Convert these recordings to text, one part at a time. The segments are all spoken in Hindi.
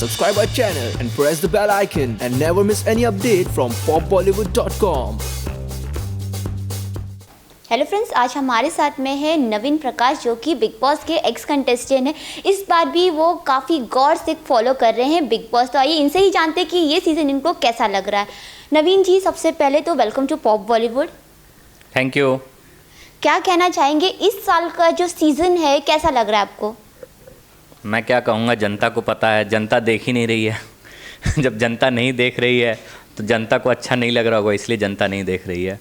Subscribe our channel and press the bell icon and never miss any update from popbollywood.com. Hello friends, आज हमारे साथ में है नवीन प्रकाश जो कि बिग बॉस के एक्स कंटेस्टेंट हैं। इस बार भी वो काफ़ी गौर से फॉलो कर रहे हैं बिग बॉस। तो आइए इनसे ही जानते हैं कि ये सीज़न इनको कैसा लग रहा है। नवीन जी, सबसे पहले तो welcome to pop Bollywood. Thank you. क्या कहना चाहेंगे, इस साल का जो सीज़न है कैसा लग रहा है आपको? मैं क्या कहूँगा, जनता को पता है, जनता देख ही नहीं रही है। जब जनता नहीं देख रही है तो जनता को अच्छा नहीं लग रहा होगा, इसलिए जनता नहीं देख रही है।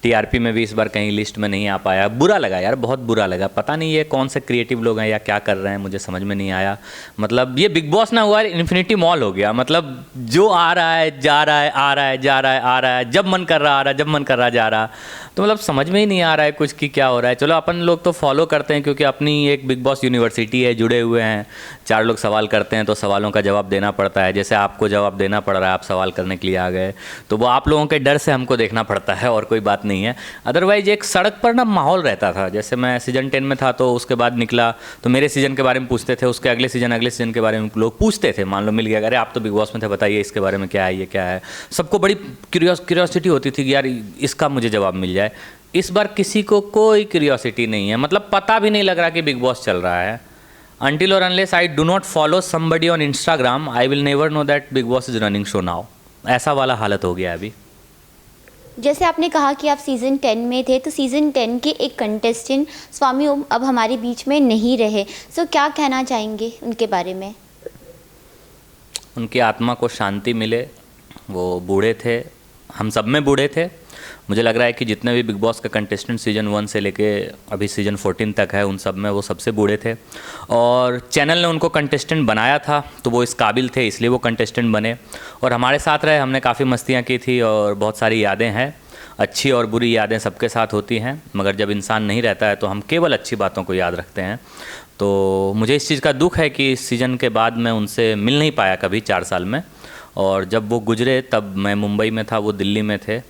टीआरपी में भी इस बार कहीं लिस्ट में नहीं आ पाया। बुरा लगा यार, बहुत बुरा लगा। पता नहीं ये कौन से क्रिएटिव लोग हैं या क्या कर रहे हैं, मुझे समझ में नहीं आया। मतलब ये बिग बॉस ना हुआ इन्फिनिटी मॉल हो गया। मतलब जो आ रहा है जा रहा है, आ रहा है जा रहा है, आ रहा है, जब मन कर रहा आ रहा है, जब मन कर रहा जा रहा। तो मतलब समझ में ही नहीं आ रहा है कुछ कि क्या हो रहा है। चलो अपन लोग तो फॉलो करते हैं क्योंकि अपनी एक बिग बॉस यूनिवर्सिटी है, जुड़े हुए हैं। 4 लोग सवाल करते हैं तो सवालों का जवाब देना पड़ता है। जैसे आपको जवाब देना पड़ रहा है, आप सवाल करने के लिए आ गए, तो वो आप लोगों के डर से हमको देखना पड़ता है और कोई बात नहीं है। अदरवाइज एक सड़क पर ना माहौल रहता था। जैसे मैं सीजन 10 में था तो उसके बाद निकला तो मेरे सीजन के बारे में पूछते थे, उसके अगले सीजन के बारे में लोग पूछते थे। मान लो मिल गया, अरे आप तो बिग बॉस में थे, बताइए इसके बारे में क्या है, ये क्या है। सबको बड़ी क्यूरियोसिटी होती थी कि यार इसका मुझे जवाब मिल जाए। इस बार किसी को कोई क्यूरियोसिटी नहीं है। मतलब पता भी नहीं लग रहा कि बिग बॉस चल रहा है। Until or unless I do not follow somebody on Instagram, I will never know that Big Boss is running show now. ऐसा वाला हालत हो गया अभी। जैसे आपने कहा कि आप सीज़न 10 में थे, तो सीज़न 10 के एक कंटेस्टेंट स्वामी ओम अब हमारे बीच में नहीं रहे। सो क्या कहना चाहेंगे उनके बारे में? उनकी आत्मा को शांति मिले। वो बूढ़े थे, हम सब में बूढ़े थे। मुझे लग रहा है कि जितने भी बिग बॉस के कंटेस्टेंट सीजन 1 से लेके अभी सीजन 14 तक है, उन सब में वो सबसे बूढ़े थे। और चैनल ने उनको कंटेस्टेंट बनाया था तो वो इस काबिल थे, इसलिए वो कंटेस्टेंट बने और हमारे साथ रहे। हमने काफ़ी मस्तियाँ की थी और बहुत सारी यादें हैं। अच्छी और बुरी यादें सबके साथ होती हैं, मगर जब इंसान नहीं रहता है तो हम केवल अच्छी बातों को याद रखते हैं। तो मुझे इस चीज़ का दुख है कि इस सीज़न के बाद मैं उनसे मिल नहीं पाया कभी 4 साल में। और जब वो गुजरे तब मैं मुंबई में था, वो दिल्ली में थे।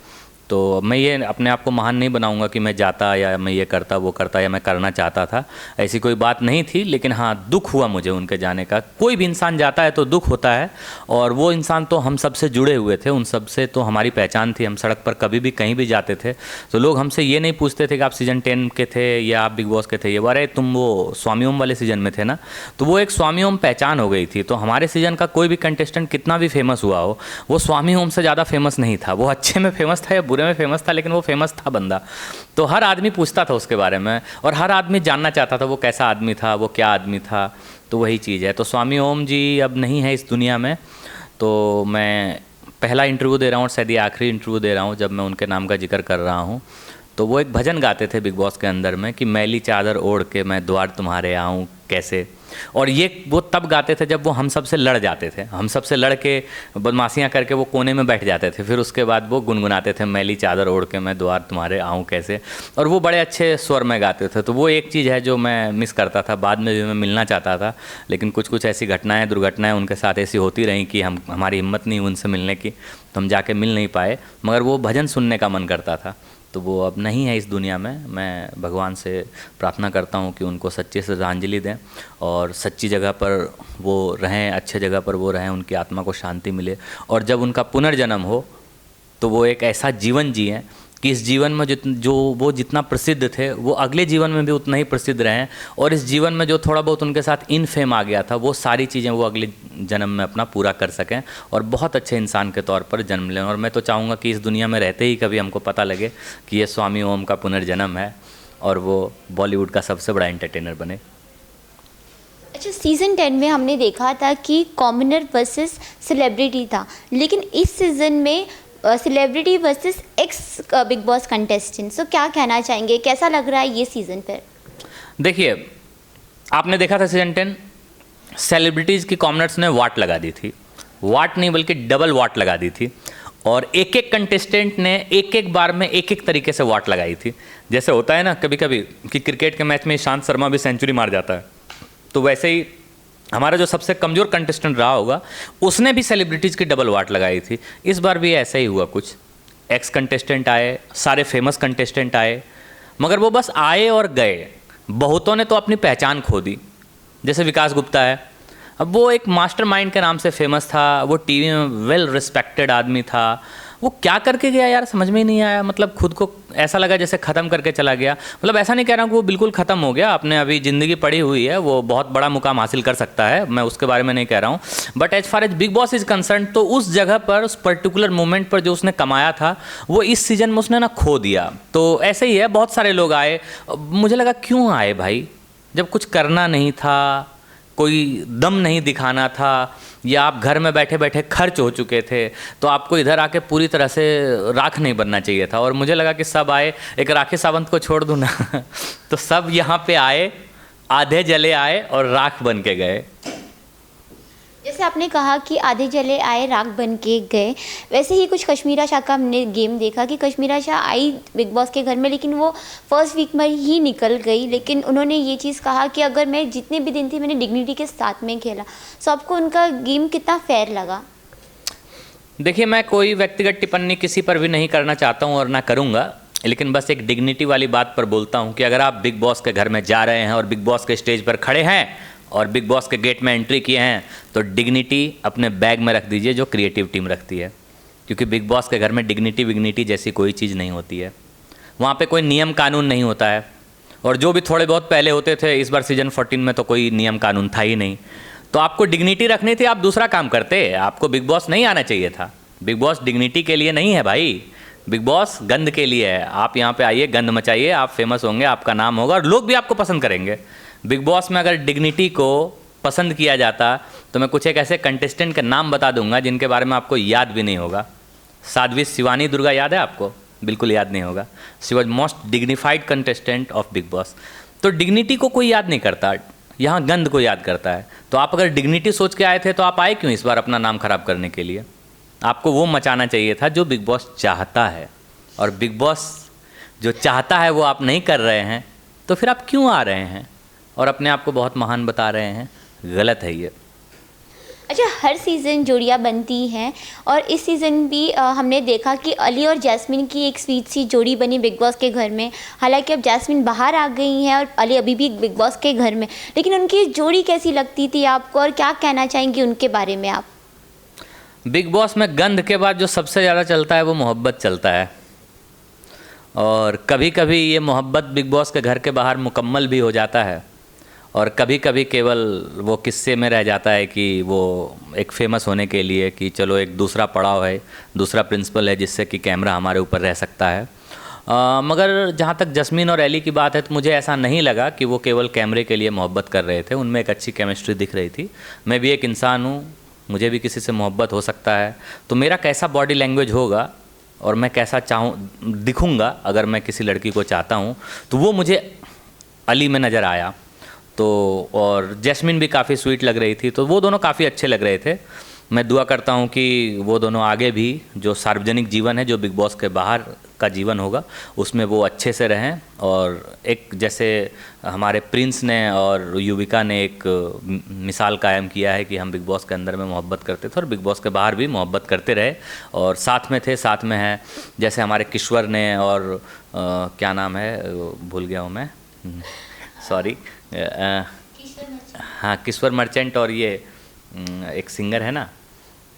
तो मैं ये अपने आप को महान नहीं बनाऊंगा कि मैं जाता या मैं ये करता वो करता या मैं करना चाहता था, ऐसी कोई बात नहीं थी। लेकिन हाँ, दुख हुआ मुझे उनके जाने का। कोई भी इंसान जाता है तो दुख होता है। और वो इंसान तो हम सब से जुड़े हुए थे, उन सब से तो हमारी पहचान थी। हम सड़क पर कभी भी कहीं भी जाते थे तो लोग हमसे ये नहीं पूछते थे कि आप सीजन 10 के थे या आप बिग बॉस के थे। ये अरे तुम वो स्वामी ओम वाले सीजन में थे ना। तो वो एक स्वामी ओम पहचान हो गई थी। तो हमारे सीजन का कोई भी कंटेस्टेंट कितना भी फेमस हुआ हो, वो स्वामी ओम से ज़्यादा फेमस नहीं था। वो अच्छे में फेमस था या बुरे में फेमस था, लेकिन वो फेमस था बंदा। तो हर आदमी पूछता था उसके बारे में और हर आदमी जानना चाहता था वो कैसा आदमी था, वो क्या आदमी था। तो वही चीज़ है। तो स्वामी ओम जी अब नहीं है इस दुनिया में। तो मैं पहला इंटरव्यू दे रहा हूँ और शायद ये आखिरी इंटरव्यू दे रहा हूँ जब मैं उनके नाम का जिक्र कर रहा हूँ। तो वो एक भजन गाते थे बिग बॉस के अंदर में कि मैली चादर ओढ़ के मैं द्वार तुम्हारे आऊँ कैसे। और ये वो तब गाते थे जब वो हम सब से लड़ जाते थे। हम सब से लड़ के बदमाशियाँ करके वो कोने में बैठ जाते थे। फिर उसके बाद वो गुनगुनाते थे मैली चादर ओढ़ के मैं द्वार तुम्हारे आऊँ कैसे। और वो बड़े अच्छे स्वर में गाते थे। तो वो एक चीज़ है जो मैं मिस करता था। बाद में भी मैं मिलना चाहता था, लेकिन कुछ कुछ ऐसी घटनाएँ दुर्घटनाएँ उनके साथ ऐसी होती रहीं कि हमारी हिम्मत नहीं उनसे मिलने की, तो हम जाके मिल नहीं पाए। मगर वो भजन सुनने का मन करता था। तो वो अब नहीं है इस दुनिया में। मैं भगवान से प्रार्थना करता हूँ कि उनको सच्ची श्रद्धांजलि दें और सच्ची जगह पर वो रहें, अच्छे जगह पर वो रहें, उनकी आत्मा को शांति मिले। और जब उनका पुनर्जन्म हो तो वो एक ऐसा जीवन जिएं कि इस जीवन में जो वो जितना प्रसिद्ध थे वो अगले जीवन में भी उतना ही प्रसिद्ध रहें। और इस जीवन में जो थोड़ा बहुत उनके साथ इन फेम आ गया था, वो सारी चीज़ें वो अगले जन्म में अपना पूरा कर सकें और बहुत अच्छे इंसान के तौर पर जन्म लें। और मैं तो चाहूँगा कि इस दुनिया में रहते ही कभी हमको पता लगे कि ये स्वामी ओम का पुनर्जन्म है और वो बॉलीवुड का सबसे बड़ा एंटरटेनर बने। अच्छा, सीज़न 10 में हमने देखा था कि कॉमनर वर्सेस सेलिब्रिटी था, लेकिन इस सीज़न में celebrity versus ex Bigg Boss contestant. So क्या कहना चाहेंगे, कैसा लग रहा है ये सीज़न पर? देखिए, आपने देखा था सीजन 10 सेलिब्रिटीज़ की कॉमनर्स ने वाट लगा दी थी। वाट नहीं बल्कि डबल वाट लगा दी थी। और एक एक कंटेस्टेंट ने एक एक बार में एक एक तरीके से वाट लगाई थी। जैसे होता है ना कभी कभी कि क्रिकेट के मैच में ईशांत शर्मा भी सेंचुरी मार जाता है, तो वैसे ही हमारा जो सबसे कमज़ोर कंटेस्टेंट रहा होगा उसने भी सेलिब्रिटीज़ की डबल वाट लगाई थी। इस बार भी ऐसा ही हुआ कुछ। एक्स कंटेस्टेंट आए, सारे फेमस कंटेस्टेंट आए, मगर वो बस आए और गए। बहुतों ने तो अपनी पहचान खो दी। जैसे विकास गुप्ता है, अब वो एक मास्टरमाइंड के नाम से फेमस था, वो टीवी में वेल रिस्पेक्टेड आदमी था, वो क्या करके गया यार समझ में ही नहीं आया। मतलब खुद को ऐसा लगा जैसे ख़त्म करके चला गया। मतलब ऐसा नहीं कह रहा हूँ कि वो बिल्कुल ख़त्म हो गया, आपने अभी ज़िंदगी पड़ी हुई है, वो बहुत बड़ा मुकाम हासिल कर सकता है, मैं उसके बारे में नहीं कह रहा हूँ। But as far as Bigg Boss is concern, तो उस जगह पर, उस पर्टिकुलर मोमेंट पर जो उसने कमाया था वो इस सीज़न में उसने ना खो दिया। तो ऐसे ही है, बहुत सारे लोग आए, मुझे लगा क्यों आए भाई, जब कुछ करना नहीं था, कोई दम नहीं दिखाना था, या आप घर में बैठे बैठे खर्च हो चुके थे, तो आपको इधर आके पूरी तरह से राख नहीं बनना चाहिए था। और मुझे लगा कि सब आए, एक राखी सावंत को छोड़ दूँ ना तो सब यहाँ पे आए, आधे जले आए और राख बन के गए। जैसे आपने कहा कि आधे जले आए राख बन के गए, वैसे ही कुछ कश्मीरा शाह का हमने गेम देखा कि कश्मीरा शाह आई बिग बॉस के घर में, लेकिन वो फर्स्ट वीक में ही निकल गई। लेकिन उन्होंने ये चीज़ कहा कि अगर मैं जितने भी दिन थी मैंने डिग्निटी के साथ में खेला। सो आपको उनका गेम कितना फेयर लगा? देखिए, मैं कोई व्यक्तिगत टिप्पणी किसी पर भी नहीं करना चाहता हूँ और ना करूँगा, लेकिन बस एक डिग्निटी वाली बात पर बोलता हूँ कि अगर आप बिग बॉस के घर में जा रहे हैं और बिग बॉस के स्टेज पर खड़े हैं और बिग बॉस के गेट में एंट्री किए हैं, तो डिग्निटी अपने बैग में रख दीजिए जो क्रिएटिव टीम रखती है। क्योंकि बिग बॉस के घर में डिग्निटी विग्निटी जैसी कोई चीज़ नहीं होती है, वहाँ पे कोई नियम कानून नहीं होता है। और जो भी थोड़े बहुत पहले होते थे, इस बार सीजन 14 में तो कोई नियम कानून था ही नहीं। तो आपको डिग्निटी रखनी थी, आप दूसरा काम करते, आपको बिग बॉस नहीं आना चाहिए था। बिग बॉस डिग्निटी के लिए नहीं है भाई, बिग बॉस गंद के लिए है। आप यहाँ पे आइए, गंद मचाइए, आप फेमस होंगे, आपका नाम होगा और लोग भी आपको पसंद करेंगे। बिग बॉस में अगर डिग्निटी को पसंद किया जाता तो मैं कुछ एक ऐसे कंटेस्टेंट के नाम बता दूंगा जिनके बारे में आपको याद भी नहीं होगा। साध्वी शिवानी दुर्गा याद है आपको? बिल्कुल याद नहीं होगा। She was most dignified contestant of big boss. तो डिग्निटी को कोई याद नहीं करता, यहाँ गंद को याद करता है। तो आप अगर डिग्निटी सोच के आए थे तो आप आए क्यों इस बार अपना नाम खराब करने के लिए? आपको वो मचाना चाहिए था जो बिग बॉस चाहता है, और बिग बॉस जो चाहता है वो आप नहीं कर रहे हैं, तो फिर आप क्यों आ रहे हैं और अपने आप को बहुत महान बता रहे हैं? गलत है ये। अच्छा, हर सीज़न जोड़ियाँ बनती हैं और इस सीज़न भी हमने देखा कि अली और जैस्मिन की एक स्वीट सी जोड़ी बनी बिग बॉस के घर में। हालांकि अब जैस्मिन बाहर आ गई हैं और अली अभी भी बिग बॉस के घर में, लेकिन उनकी जोड़ी कैसी लगती थी आपको और क्या कहना चाहेंगी उनके बारे में आप? बिग बॉस में गंद के बाद जो सबसे ज़्यादा चलता है वो मोहब्बत चलता है, और कभी कभी ये मोहब्बत बिग बॉस के घर के बाहर मुकम्मल भी हो जाता है, और कभी कभी केवल वो किस्से में रह जाता है कि वो एक फेमस होने के लिए कि चलो एक दूसरा पड़ाव है, दूसरा प्रिंसिपल है जिससे कि कैमरा हमारे ऊपर रह सकता है। मगर जहाँ तक जस्मीन और एली की बात है तो मुझे ऐसा नहीं लगा कि वो केवल कैमरे के लिए मोहब्बत कर रहे थे। उनमें एक अच्छी केमिस्ट्री दिख रही थी। मैं भी एक इंसान हूँ, मुझे भी किसी से मोहब्बत हो सकता है, तो मेरा कैसा बॉडी लैंग्वेज होगा और मैं कैसा चाहूँ दिखूँगा अगर मैं किसी लड़की को चाहता हूँ, तो वो मुझे अली में नज़र आया। तो और जैस्मिन भी काफ़ी स्वीट लग रही थी, तो वो दोनों काफ़ी अच्छे लग रहे थे। मैं दुआ करता हूँ कि वो दोनों आगे भी जो सार्वजनिक जीवन है, जो बिग बॉस के बाहर का जीवन होगा, उसमें वो अच्छे से रहें। और एक जैसे हमारे प्रिंस ने और युविका ने एक मिसाल कायम किया है कि हम बिग बॉस के अंदर में मोहब्बत करते थे और बिग बॉस के बाहर भी मोहब्बत करते रहे और साथ में थे, साथ में हैं। जैसे हमारे किश्वर ने और क्या नाम है, भूल गया हूँ मैं, सॉरी, हाँ किश्वर मर्चेंट, और ये एक सिंगर है ना,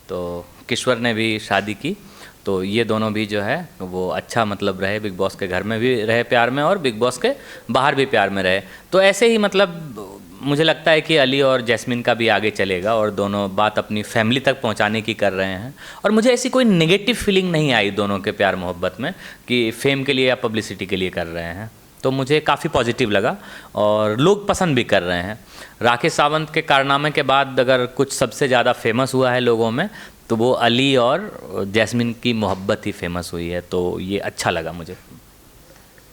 तो किश्वर ने भी शादी की। तो ये दोनों भी जो है वो अच्छा मतलब रहे, बिग बॉस के घर में भी रहे प्यार में और बिग बॉस के बाहर भी प्यार में रहे। तो ऐसे ही मतलब मुझे लगता है कि अली और जैस्मिन का भी आगे चलेगा और दोनों बात अपनी फैमिली तक पहुंचाने की कर रहे हैं। और मुझे ऐसी कोई नेगेटिव फीलिंग नहीं आई दोनों के प्यार मोहब्बत में कि फेम के लिए या पब्लिसिटी के लिए कर रहे हैं। तो मुझे काफ़ी पॉजिटिव लगा और लोग पसंद भी कर रहे हैं। राखी सावंत के कारनामे के बाद अगर कुछ सबसे ज़्यादा फेमस हुआ है लोगों में, तो वो अली और जैस्मिन की मोहब्बत ही फेमस हुई है। तो ये अच्छा लगा मुझे।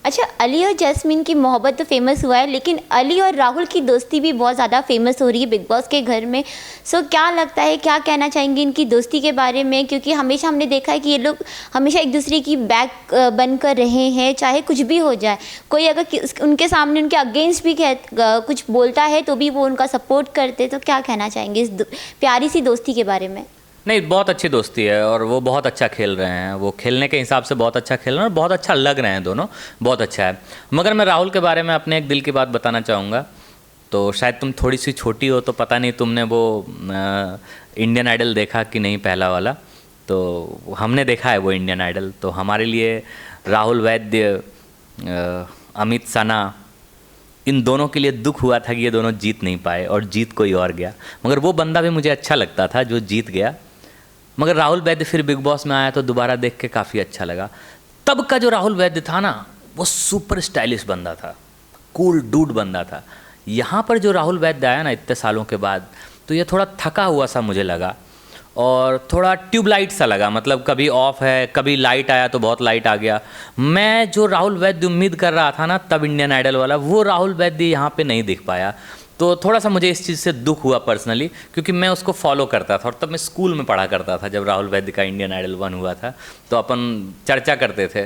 अच्छा, अली और जैस्मिन की मोहब्बत तो फेमस हुआ है, लेकिन अली और राहुल की दोस्ती भी बहुत ज़्यादा फेमस हो रही है बिग बॉस के घर में। सो क्या लगता है, क्या कहना चाहेंगे इनकी दोस्ती के बारे में? क्योंकि हमेशा हमने देखा है कि ये लोग हमेशा एक दूसरे की बैक बन कर रहे हैं, चाहे कुछ भी हो जाए। कोई अगर उनके सामने उनके अगेंस्ट भी कुछ बोलता है तो भी वो उनका सपोर्ट करते। तो क्या कहना चाहेंगे इस प्यारी सी दोस्ती के बारे में? नहीं, बहुत अच्छी दोस्ती है और वो बहुत अच्छा खेल रहे हैं। वो खेलने के हिसाब से बहुत अच्छा खेल रहे हैं और बहुत अच्छा लग रहे हैं दोनों, बहुत अच्छा है। मगर मैं राहुल के बारे में अपने एक दिल की बात बताना चाहूँगा तो शायद तुम थोड़ी सी छोटी हो तो पता नहीं तुमने वो इंडियन आइडल देखा कि नहीं पहला वाला। तो हमने देखा है वो इंडियन आइडल। तो हमारे लिए राहुल वैद्य, अमित सना, इन दोनों के लिए दुख हुआ था कि ये दोनों जीत नहीं पाए और जीत कोई और गया। मगर वो बंदा भी मुझे अच्छा लगता था जो जीत गया। मगर राहुल वैद्य फिर बिग बॉस में आया तो दोबारा देख के काफ़ी अच्छा लगा। तब का जो राहुल वैद्य था ना, वो सुपर स्टाइलिश बंदा था, कूल डूड बंदा था। यहाँ पर जो राहुल वैद्य आया ना इतने सालों के बाद, तो ये थोड़ा थका हुआ सा मुझे लगा और थोड़ा ट्यूबलाइट सा लगा। मतलब कभी ऑफ है, कभी लाइट आया तो बहुत लाइट आ गया। मैं जो राहुल वैद्य उम्मीद कर रहा था ना तब इंडियन आइडल वाला, वो राहुल वैद्य यहाँ पे नहीं दिख पाया। तो थोड़ा सा मुझे इस चीज़ से दुख हुआ पर्सनली, क्योंकि मैं उसको फॉलो करता था और तब मैं स्कूल में पढ़ा करता था। जब राहुल वैद्य का इंडियन आइडल 1 हुआ था तो अपन चर्चा करते थे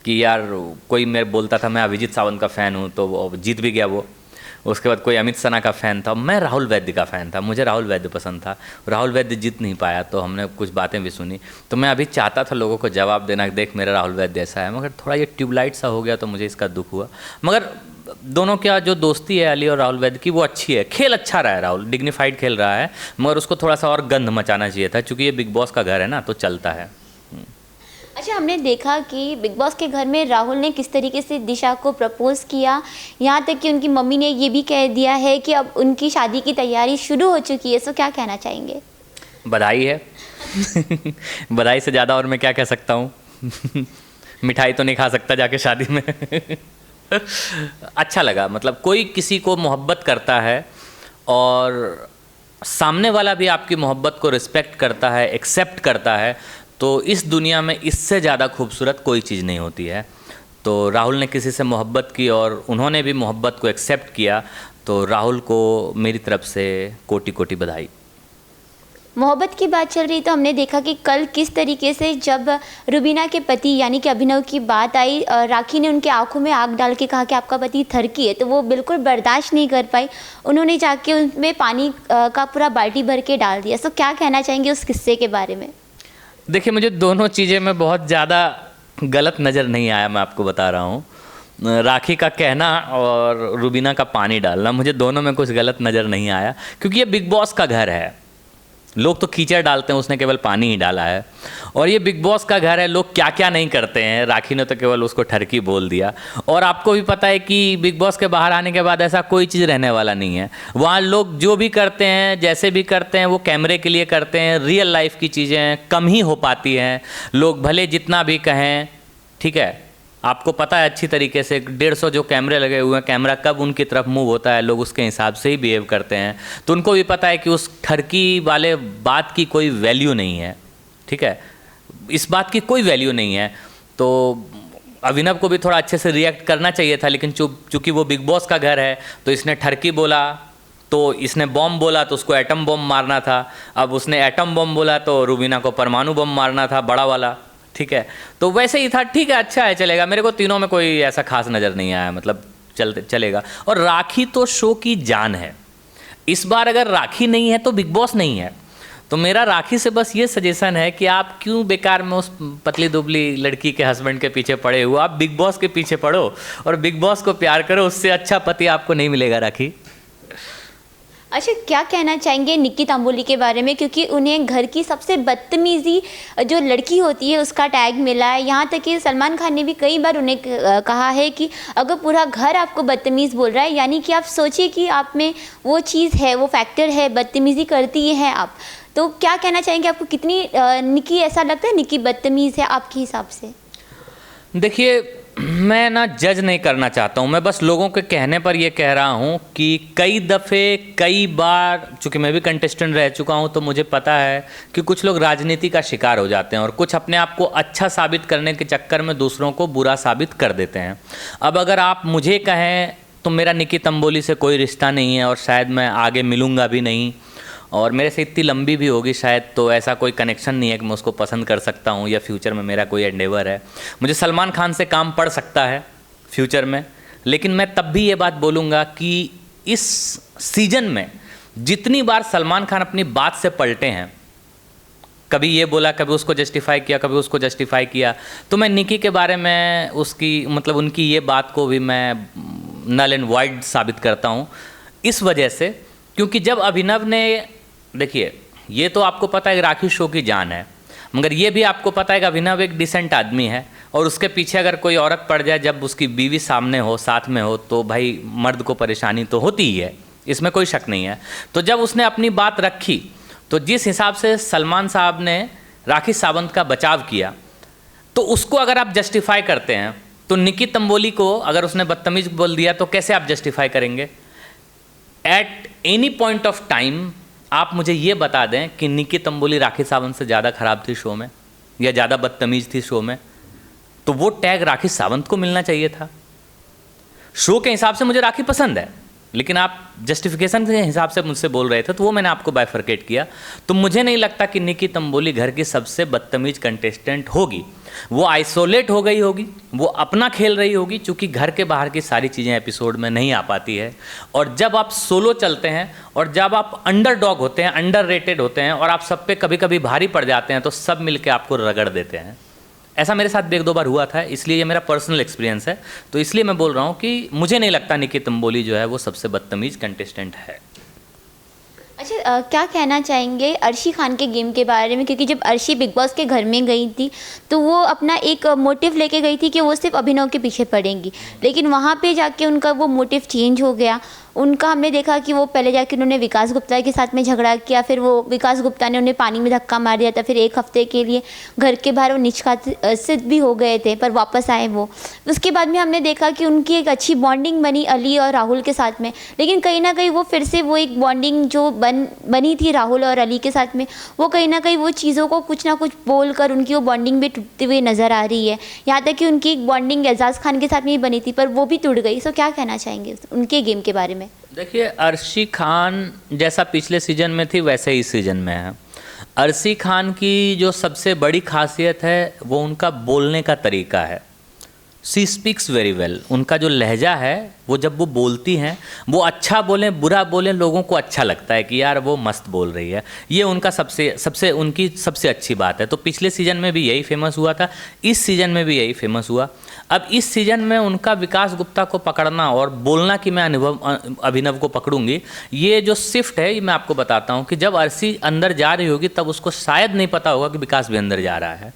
कि यार, कोई मेरे बोलता था मैं अभिजीत सावंत का फ़ैन हूँ, तो वो जीत भी गया वो। उसके बाद कोई अमित सना का फ़ैन था, मैं राहुल वैद्य का फ़ैन था, मुझे राहुल वैद्य पसंद था। राहुल वैद्य जीत नहीं पाया तो हमने कुछ बातें भी सुनी। तो मैं अभी चाहता था लोगों को जवाब देना कि देख मेरा राहुल वैद्य ऐसा है, मगर थोड़ा ये ट्यूबलाइट सा हो गया तो मुझे इसका दुख हुआ। मगर दोनों क्या जो दोस्ती है अली और राहुल वैद्य की, वो अच्छी है। खेल अच्छा रहा है, राहुल डिग्निफाइड खेल रहा है, मगर उसको थोड़ा सा और गंध मचाना चाहिए था, क्योंकि ये बिग बॉस का घर है ना, तो चलता है। अच्छा, हमने देखा कि बिग बॉस के घर में राहुल ने किस तरीके से दिशा को प्रपोज किया, यहाँ तक कि उनकी मम्मी ने ये भी कह दिया है कि अब उनकी शादी की तैयारी शुरू हो चुकी है। सो क्या कहना चाहेंगे? बधाई है। बधाई से ज़्यादा और मैं क्या कह सकता हूँ। मिठाई तो नहीं खा सकता जाके शादी में। अच्छा लगा, मतलब कोई किसी को मोहब्बत करता है और सामने वाला भी आपकी मोहब्बत को रिस्पेक्ट करता है, एक्सेप्ट करता है, तो इस दुनिया में इससे ज़्यादा खूबसूरत कोई चीज़ नहीं होती है। तो राहुल ने किसी से मोहब्बत की और उन्होंने भी मोहब्बत को एक्सेप्ट किया, तो राहुल को मेरी तरफ से कोटि कोटि बधाई। मोहब्बत की बात चल रही तो हमने देखा कि कल किस तरीके से जब रुबीना के पति यानी कि अभिनव की बात आई, राखी ने उनके आंखों में आग डाल के कहा कि आपका पति थरकी है, तो वो बिल्कुल बर्दाश्त नहीं कर पाई। उन्होंने जाके उनमें पानी का पूरा बाल्टी भर के डाल दिया। सो क्या कहना चाहेंगे उस किस्से के बारे में? देखिए, मुझे दोनों चीज़ें में बहुत ज़्यादा गलत नज़र नहीं आया, मैं आपको बता रहा हूँ। राखी का कहना और रुबीना का पानी डालना, मुझे दोनों में कुछ गलत नज़र नहीं आया, क्योंकि ये बिग बॉस का घर है। लोग तो कीचड़ डालते हैं, उसने केवल पानी ही डाला है। और ये बिग बॉस का घर है, लोग क्या क्या नहीं करते हैं। राखी ने तो केवल उसको ठरकी बोल दिया। और आपको भी पता है कि बिग बॉस के बाहर आने के बाद ऐसा कोई चीज़ रहने वाला नहीं है। वहाँ लोग जो भी करते हैं, जैसे भी करते हैं, वो कैमरे के लिए करते हैं। रियल लाइफ की चीज़ें कम ही हो पाती हैं। लोग भले जितना भी कहें, ठीक है, आपको पता है अच्छी तरीके से 150 जो कैमरे लगे हुए हैं, कैमरा कब उनकी तरफ मूव होता है, लोग उसके हिसाब से ही बिहेव करते हैं। तो उनको भी पता है कि उस ठरकी वाले बात की कोई वैल्यू नहीं है, ठीक है, इस बात की कोई वैल्यू नहीं है। तो अभिनव को भी थोड़ा अच्छे से रिएक्ट करना चाहिए था, लेकिन चूँकि वो बिग बॉस का घर है तो इसने ठरकी बोला, तो इसने बॉम्ब बोला तो उसको एटम बॉम्ब मारना था। अब उसने एटम बॉम्ब बोला तो रुबीना को परमाणु बॉम्ब मारना था, बड़ा वाला, ठीक है। तो वैसे ही था, ठीक है, अच्छा है, चलेगा। मेरे को तीनों में कोई ऐसा खास नज़र नहीं आया, मतलब चलेगा। और राखी तो शो की जान है। इस बार अगर राखी नहीं है तो बिग बॉस नहीं है। तो मेरा राखी से बस ये सजेशन है कि आप क्यों बेकार में उस पतली दुबली लड़की के हस्बैंड के पीछे पड़े हो, आप बिग बॉस के पीछे पड़ो और बिग बॉस को प्यार करो। उससे अच्छा पति आपको नहीं मिलेगा राखी। अच्छा, क्या कहना चाहेंगे निक्की तंबोली के बारे में, क्योंकि उन्हें घर की सबसे बदतमीज़ी जो लड़की होती है उसका टैग मिला है। यहाँ तक कि सलमान खान ने भी कई बार उन्हें कहा है कि अगर पूरा घर आपको बदतमीज़ बोल रहा है, यानी कि आप सोचिए कि आप में वो चीज़ है, वो फैक्टर है, बदतमीज़ी करती हैं आप। तो क्या कहना चाहेंगे, आपको कितनी निक्की ऐसा लगता है निक्की बदतमीज़ है आपके हिसाब से? देखिए, मैं ना जज नहीं करना चाहता हूँ, मैं बस लोगों के कहने पर ये कह रहा हूँ कि कई दफ़े कई बार, चूँकि मैं भी कंटेस्टेंट रह चुका हूँ, तो मुझे पता है कि कुछ लोग राजनीति का शिकार हो जाते हैं और कुछ अपने आप को अच्छा साबित करने के चक्कर में दूसरों को बुरा साबित कर देते हैं। अब अगर आप मुझे कहें तो मेरा निक्की तंबोली से कोई रिश्ता नहीं है और शायद मैं आगे मिलूँगा भी नहीं, और मेरे से इतनी लंबी भी होगी शायद, तो ऐसा कोई कनेक्शन नहीं है कि मैं उसको पसंद कर सकता हूँ या फ्यूचर में मेरा कोई एंडेवर है। मुझे सलमान खान से काम पड़ सकता है फ्यूचर में, लेकिन मैं तब भी ये बात बोलूँगा कि इस सीज़न में जितनी बार सलमान खान अपनी बात से पलटे हैं, कभी ये बोला, कभी उसको जस्टिफाई किया, कभी उसको जस्टिफाई किया, तो मैं निकी के बारे में उसकी, मतलब उनकी ये बात को भी मैं नल एंड वाइड साबित करता हूँ। इस वजह से, क्योंकि जब अभिनव ने, देखिए ये तो आपको पता है राखी शो की जान है, मगर ये भी आपको पता है कि अभिनव एक डिसेंट आदमी है और उसके पीछे अगर कोई औरत पड़ जाए, जब उसकी बीवी सामने हो, साथ में हो, तो भाई मर्द को परेशानी तो होती ही है, इसमें कोई शक नहीं है। तो जब उसने अपनी बात रखी, तो जिस हिसाब से सलमान साहब ने राखी सावंत का बचाव किया, तो उसको अगर आप जस्टिफाई करते हैं, तो निकी तंबोली को अगर उसने बदतमीज बोल दिया तो कैसे आप जस्टिफाई करेंगे? At any point of time आप मुझे ये बता दें कि निकी तंबोली राखी सावंत से ज़्यादा खराब थी शो में या ज़्यादा बदतमीज थी शो में, तो वो टैग राखी सावंत को मिलना चाहिए था। शो के हिसाब से मुझे राखी पसंद है, लेकिन आप जस्टिफिकेशन के हिसाब से मुझसे बोल रहे थे, तो वो मैंने आपको बाइफरकेट किया। तो मुझे नहीं लगता कि निकी तंबोली घर की सबसे बदतमीज कंटेस्टेंट होगी। वो आइसोलेट हो गई होगी, वो अपना खेल रही होगी, चूँकि घर के बाहर की सारी चीज़ें एपिसोड में नहीं आ पाती है। और जब आप सोलो चलते हैं और जब आप अंडरडॉग होते हैं, अंडररेटेड होते हैं और आप सब पे कभी कभी भारी पड़ जाते हैं, तो सब मिलके आपको रगड़ देते हैं। ऐसा मेरे साथ भी एक दो बार हुआ था, इसलिए ये मेरा पर्सनल एक्सपीरियंस है। तो इसलिए मैं बोल रहा हूँ कि मुझे नहीं लगता निकी तंबोली जो है वो सबसे बदतमीज कंटेस्टेंट है। अच्छा, क्या कहना चाहेंगे अर्शी खान के गेम के बारे में? क्योंकि जब अर्शी बिग बॉस के घर में गई थी तो वो अपना एक मोटिव लेके गई थी कि वो सिर्फ अभिनव के पीछे पड़ेंगी, लेकिन वहाँ पे जाके उनका वो मोटिव चेंज हो गया। उनका हमने देखा कि वो पहले जाके उन्होंने विकास गुप्ता के साथ में झगड़ा किया, फिर वो विकास गुप्ता ने उन्हें पानी में धक्का मार दिया था, फिर एक हफ्ते के लिए घर के बाहर वो निष्कासित भी हो गए थे, पर वापस आए वो। उसके बाद में हमने देखा कि उनकी एक अच्छी बॉन्डिंग बनी अली और राहुल के साथ में, लेकिन कहीं ना कहीं वो फिर से वो एक बॉन्डिंग जो बनी थी राहुल और अली के साथ में, वो कहीं ना कहीं वो चीज़ों को कुछ ना कुछ बोल कर उनकी वो बॉन्डिंग भी टूटती हुई नज़र आ रही है। यहाँ तक कि उनकी एक बॉन्डिंग एजाज खान के साथ में ही बनी थी, पर वो भी टूट गई। सो क्या कहना चाहेंगे उनके गेम के बारे में? देखिए, अर्शी खान जैसा पिछले सीजन में थी वैसे ही सीजन में है। अर्शी खान की जो सबसे बड़ी खासियत है वो उनका बोलने का तरीका है। She speaks very well. उनका जो लहजा है वो जब वो बोलती हैं, वो अच्छा बोलें बुरा बोलें, लोगों को अच्छा लगता है कि यार वो मस्त बोल रही है। ये उनका उनकी सबसे अच्छी बात है। तो पिछले सीजन में भी यही फेमस हुआ था, इस सीजन में भी यही फेमस हुआ। अब इस सीजन में उनका विकास गुप्ता को पकड़ना और बोलना कि मैं अभिनव को पकड़ूंगी, ये जो शिफ्ट है ये मैं आपको बताता हूँ कि जब अर्शी अंदर जा रही होगी तब उसको शायद नहीं पता होगा कि विकास भी अंदर जा रहा है।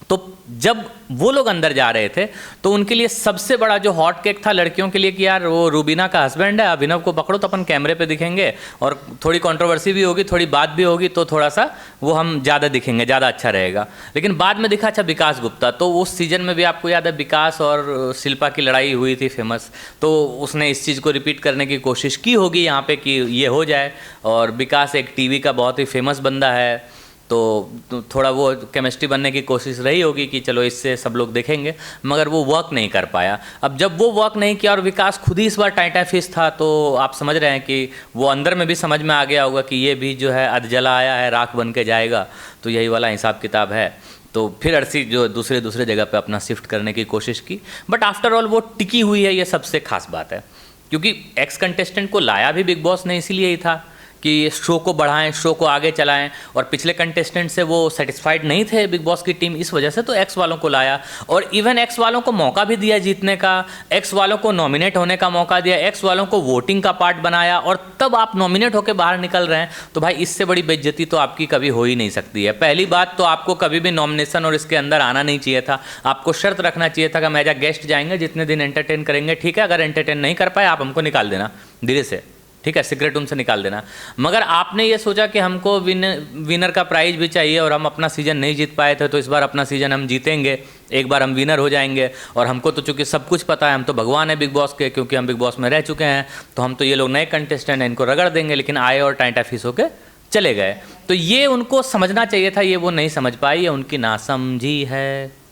तो जब वो लोग अंदर जा रहे थे तो उनके लिए सबसे बड़ा जो हॉट केक था लड़कियों के लिए कि यार वो रूबीना का हस्बैंड है, अभिनव को पकड़ो तो अपन कैमरे पे दिखेंगे और थोड़ी कंट्रोवर्सी भी होगी, थोड़ी बात भी होगी, तो थोड़ा सा वो हम ज़्यादा दिखेंगे, ज़्यादा अच्छा रहेगा। लेकिन बाद में दिखा अच्छा विकास गुप्ता। तो उस सीजन में भी आपको याद है विकास और शिल्पा की लड़ाई हुई थी फेमस, तो उसने इस चीज़ को रिपीट करने की कोशिश की होगी यहाँ पर कि ये हो जाए। और विकास एक टीवी का बहुत ही फेमस बंदा है, तो थोड़ा वो केमिस्ट्री बनने की कोशिश रही होगी कि चलो इससे सब लोग देखेंगे, मगर वो वर्क नहीं कर पाया। अब जब वो वर्क नहीं किया और विकास खुद ही इस बार टाइटा फिश था, तो आप समझ रहे हैं कि वो अंदर में भी समझ में आ गया होगा कि ये भी जो है अधजला आया है, राख बन के जाएगा। तो यही वाला हिसाब किताब है। तो फिर अर्शी जो दूसरे जगह पे अपना शिफ्ट करने की कोशिश की, बट आफ्टर ऑल वो टिकी हुई है, ये सबसे खास बात है। क्योंकि एक्स कंटेस्टेंट को लाया भी बिग बॉस ने इसीलिए ही था कि शो को बढ़ाएं, शो को आगे चलाएं। और पिछले कंटेस्टेंट से वो सेटिस्फाइड नहीं थे बिग बॉस की टीम, इस वजह से तो एक्स वालों को लाया। और इवन एक्स वालों को मौका भी दिया जीतने का, एक्स वालों को नॉमिनेट होने का मौका दिया, एक्स वालों को वोटिंग का पार्ट बनाया। और तब आप नॉमिनेट होकर बाहर निकल रहे हैं, तो भाई इससे बड़ी बेइज्जती तो आपकी कभी हो ही नहीं सकती है। पहली बात तो आपको कभी भी नॉमिनेशन और इसके अंदर आना नहीं चाहिए था। आपको शर्त रखना चाहिए था कि हम एज अ गेस्ट जाएंगे, जितने दिन एंटरटेन करेंगे ठीक है, अगर एंटरटेन नहीं कर पाए आप हमको निकाल देना धीरे से, ठीक है, सीक्रेट रूम से निकाल देना। मगर आपने ये सोचा कि हमको विनर का प्राइज भी चाहिए और हम अपना सीजन नहीं जीत पाए थे, तो इस बार अपना सीजन हम जीतेंगे, एक बार हम विनर हो जाएंगे। और हमको तो चूंकि सब कुछ पता है, हम तो भगवान है बिग बॉस के, क्योंकि हम बिग बॉस में रह चुके हैं, तो हम तो ये लोग नए कंटेस्टेंट हैं, इनको रगड़ देंगे। लेकिन आए और टाइटा फिश होके चले गए। तो ये उनको समझना चाहिए था, ये वो नहीं समझ पाई, ये उनकी नासमझी है।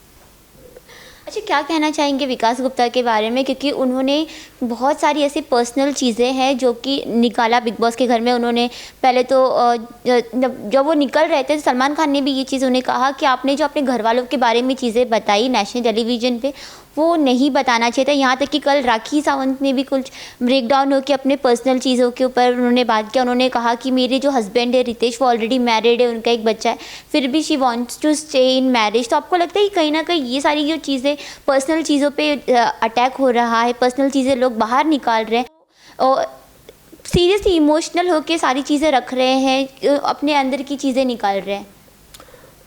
अच्छा, क्या कहना चाहेंगे विकास गुप्ता के बारे में? क्योंकि उन्होंने बहुत सारी ऐसी पर्सनल चीज़ें हैं जो कि निकाला बिग बॉस के घर में। उन्होंने पहले तो जब वो निकल रहे थे, सलमान खान ने भी ये चीज़ उन्हें कहा कि आपने जो अपने घर वालों के बारे में चीज़ें बताई नेशनल टेलीविज़न पे, वो नहीं बताना चाहिए था। यहाँ तक कि कल राखी सावंत ने भी कुछ ब्रेक डाउन होकर अपने पर्सनल चीज़ों के ऊपर उन्होंने बात किया। उन्होंने कहा कि मेरे जो हस्बैंड है रितेश, वो ऑलरेडी मैरिड है, उनका एक बच्चा है, फिर भी she wants to stay in marriage. तो आपको लगता है कि कहीं ना कहीं ये सारी जो चीज़ें पर्सनल चीज़ों पे अटैक हो रहा है, पर्सनल चीज़ें लोग बाहर निकाल रहे हैं, और सीरियसली इमोशनल होके सारी चीज़ें रख रहे हैं, अपने अंदर की चीज़ें निकाल रहे हैं।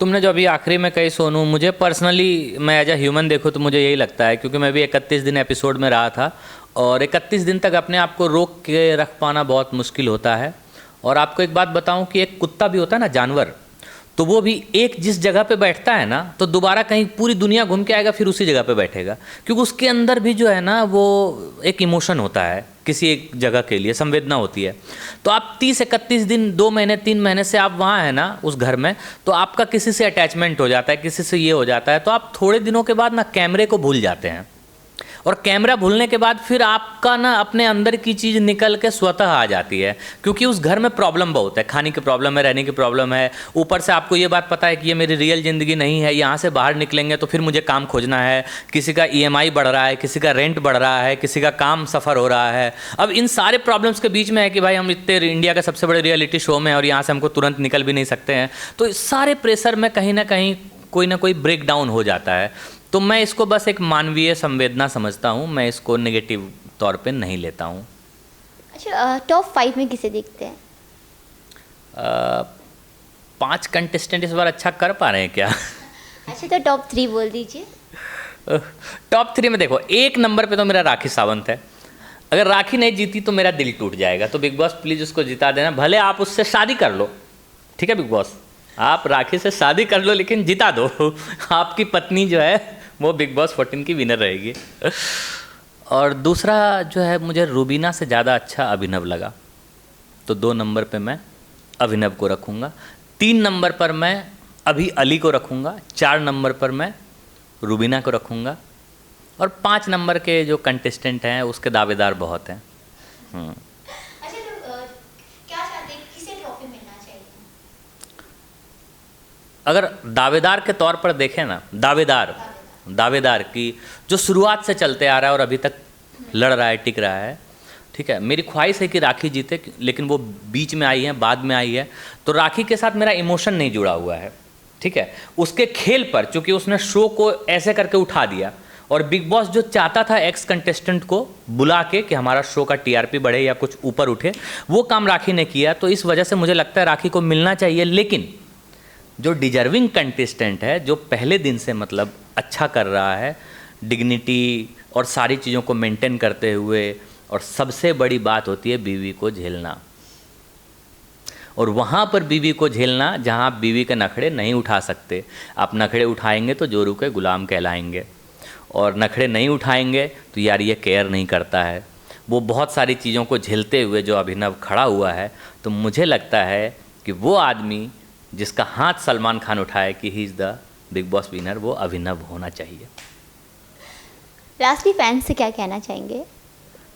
तुमने जो अभी आखिरी में कही सोनू, मुझे पर्सनली, मैं एज अ ह्यूमन देखूँ तो मुझे यही लगता है, क्योंकि मैं भी 31 दिन एपिसोड में रहा था और 31 दिन तक अपने आप को रोक के रख पाना बहुत मुश्किल होता है। और आपको एक बात बताऊं कि एक कुत्ता भी होता है ना, जानवर, तो वो भी एक जिस जगह पे बैठता है ना, तो दोबारा कहीं पूरी दुनिया घूम के आएगा फिर उसी जगह पे बैठेगा, क्योंकि उसके अंदर भी जो है ना वो एक इमोशन होता है, किसी एक जगह के लिए संवेदना होती है। तो आप 30-31 दिन, 2 महीने 3 महीने से आप वहाँ हैं ना उस घर में, तो आपका किसी से अटैचमेंट हो जाता है, किसी से ये हो जाता है, तो आप थोड़े दिनों के बाद ना कैमरे को भूल जाते हैं। और कैमरा भूलने के बाद फिर आपका ना अपने अंदर की चीज़ निकल के स्वतः आ जाती है, क्योंकि उस घर में प्रॉब्लम बहुत है, खाने की प्रॉब्लम है, रहने की प्रॉब्लम है, ऊपर से आपको ये बात पता है कि ये मेरी रियल ज़िंदगी नहीं है, यहाँ से बाहर निकलेंगे तो फिर मुझे काम खोजना है, किसी का EMI बढ़ रहा है, किसी का रेंट बढ़ रहा है, किसी का काम सफ़र हो रहा है। अब इन सारे प्रॉब्लम्स के बीच में है कि भाई हम इतने इंडिया के सबसे बड़े रियलिटी शो में और यहाँ से हमको तुरंत निकल भी नहीं सकते हैं, तो इस सारे प्रेशर में कहीं ना कहीं कोई ना कोई ब्रेक डाउन हो जाता है। तो मैं इसको बस एक मानवीय संवेदना समझता हूँ, मैं इसको नेगेटिव तौर पे नहीं लेता हूँ। अच्छा, टॉप 5 में किसे देखते हैं? 5 कंटेस्टेंट इस बार अच्छा कर पा रहे हैं क्या? अच्छा, तो टॉप 3 बोल दीजिए। टॉप 3 में देखो, 1 नंबर पे तो मेरा राखी सावंत है। अगर राखी नहीं जीती तो मेरा दिल टूट जाएगा, तो बिग बॉस प्लीज़ उसको जिता देना। भले आप उससे शादी कर लो, ठीक है बिग बॉस, आप राखी से शादी कर लो लेकिन जिता दो। आपकी पत्नी जो है वो बिग बॉस 14 की विनर रहेगी। और दूसरा जो है, मुझे रूबीना से ज़्यादा अच्छा अभिनव लगा, तो 2 नंबर पे मैं अभिनव को रखूँगा। 3 नंबर पर मैं अभी अली को रखूँगा। 4 नंबर पर मैं रूबीना को रखूँगा। और 5 नंबर के जो कंटेस्टेंट हैं उसके दावेदार बहुत हैं। अच्छा, तो क्या चाहते हैं, किसे ट्रॉफी मिलना चाहिए? अगर दावेदार के तौर पर देखें ना, दावेदार की जो शुरुआत से चलते आ रहा है और अभी तक लड़ रहा है, टिक रहा है, ठीक है, मेरी ख्वाहिश है कि राखी जीते, लेकिन वो बीच में आई है, बाद में आई है, तो राखी के साथ मेरा इमोशन नहीं जुड़ा हुआ है, ठीक है। उसके खेल पर, चूंकि उसने शो को ऐसे करके उठा दिया, और बिग बॉस जो चाहता था एक्स कंटेस्टेंट को बुला के कि हमारा शो का TRP बढ़े या कुछ ऊपर उठे, वो काम राखी ने किया। तो इस वजह से मुझे लगता है राखी को मिलना चाहिए। लेकिन जो डिजर्विंग कंटेस्टेंट है, जो पहले दिन से मतलब अच्छा कर रहा है, डिग्निटी और सारी चीज़ों को मेंटेन करते हुए, और सबसे बड़ी बात होती है बीवी को झेलना, और वहाँ पर बीवी को झेलना जहाँ आप बीवी के नखड़े नहीं उठा सकते। आप नखड़े उठाएंगे तो जोरू के गुलाम कहलाएंगे, और नखड़े नहीं उठाएंगे तो यार ये केयर नहीं करता है। वो बहुत सारी चीज़ों को झेलते हुए जो अभिनव खड़ा हुआ है, तो मुझे लगता है कि वो आदमी जिसका हाथ सलमान खान उठाए कि he is the big boss winner, वो अभिनव होना चाहिए। लास्टली फैंस से क्या कहना चाहेंगे?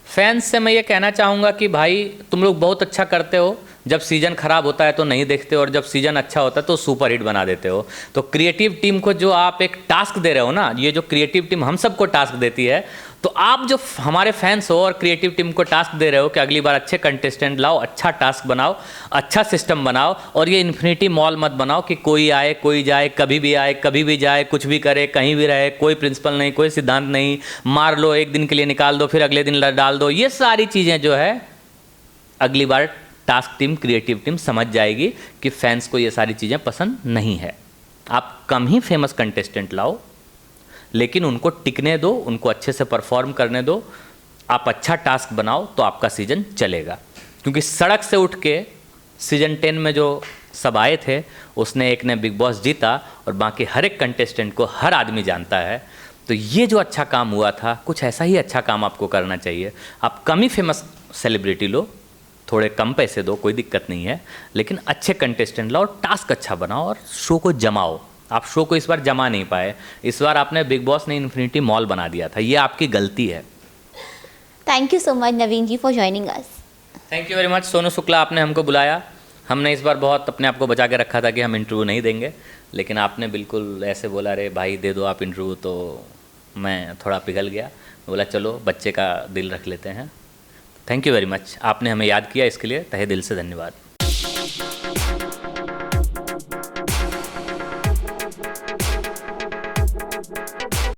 फैंस से मैं ये कहना चाहूँगा कि भाई तुम लोग बहुत अच्छा करते हो, जब सीज़न ख़राब होता है तो नहीं देखते हो, और जब सीज़न अच्छा होता है तो सुपर हिट बना देते हो। तो क्रिएटिव टीम को जो आप एक टास्क दे रहे हो ना, ये जो क्रिएटिव टीम हम सबको टास्क देती है, तो आप जो हमारे फैंस हो और क्रिएटिव टीम को टास्क दे रहे हो कि अगली बार अच्छे कंटेस्टेंट लाओ, अच्छा टास्क बनाओ, अच्छा सिस्टम बनाओ, और ये इन्फिनिटी मॉल मत बनाओ कि कोई आए कोई जाए, कभी भी आए कभी भी जाए, कुछ भी करे कहीं भी रहे, कोई प्रिंसिपल नहीं, कोई सिद्धांत नहीं, मार लो एक दिन के लिए निकाल दो, फिर अगले दिन डाल दो। ये सारी चीज़ें जो है अगली बार टास्क टीम, क्रिएटिव टीम समझ जाएगी कि फैंस को ये सारी चीज़ें पसंद नहीं है। आप कम ही फेमस कंटेस्टेंट लाओ, लेकिन उनको टिकने दो, उनको अच्छे से परफॉर्म करने दो, आप अच्छा टास्क बनाओ तो आपका सीज़न चलेगा। क्योंकि सड़क से उठ के सीज़न 10 में जो सब आए थे, उसने एक ने बिग बॉस जीता, और बाकी हर एक कंटेस्टेंट को हर आदमी जानता है। तो ये जो अच्छा काम हुआ था, कुछ ऐसा ही अच्छा काम आपको करना चाहिए। आप कम ही फेमस सेलिब्रिटी लो, थोड़े कम पैसे दो, कोई दिक्कत नहीं है, लेकिन अच्छे कंटेस्टेंट लाओ, टास्क अच्छा बनाओ और शो को जमाओ। आप शो को इस बार जमा नहीं पाए, इस बार आपने बिग बॉस ने इन्फिनिटी मॉल बना दिया था, ये आपकी गलती है। Thank you so much Naveen ji for joining us. Thank you very much Sonu Shukla, आपने हमको बुलाया। हमने इस बार बहुत अपने आप को बचा के रखा था कि हम इंटरव्यू नहीं देंगे, लेकिन आपने बिल्कुल ऐसे बोला, रे भाई दे दो आप इंटरव्यू, तो मैं थोड़ा पिघल गया, बोला चलो बच्चे का दिल रख लेते हैं। थैंक यू वेरी मच, आपने हमें याद किया, इसके लिए तहे दिल से धन्यवाद।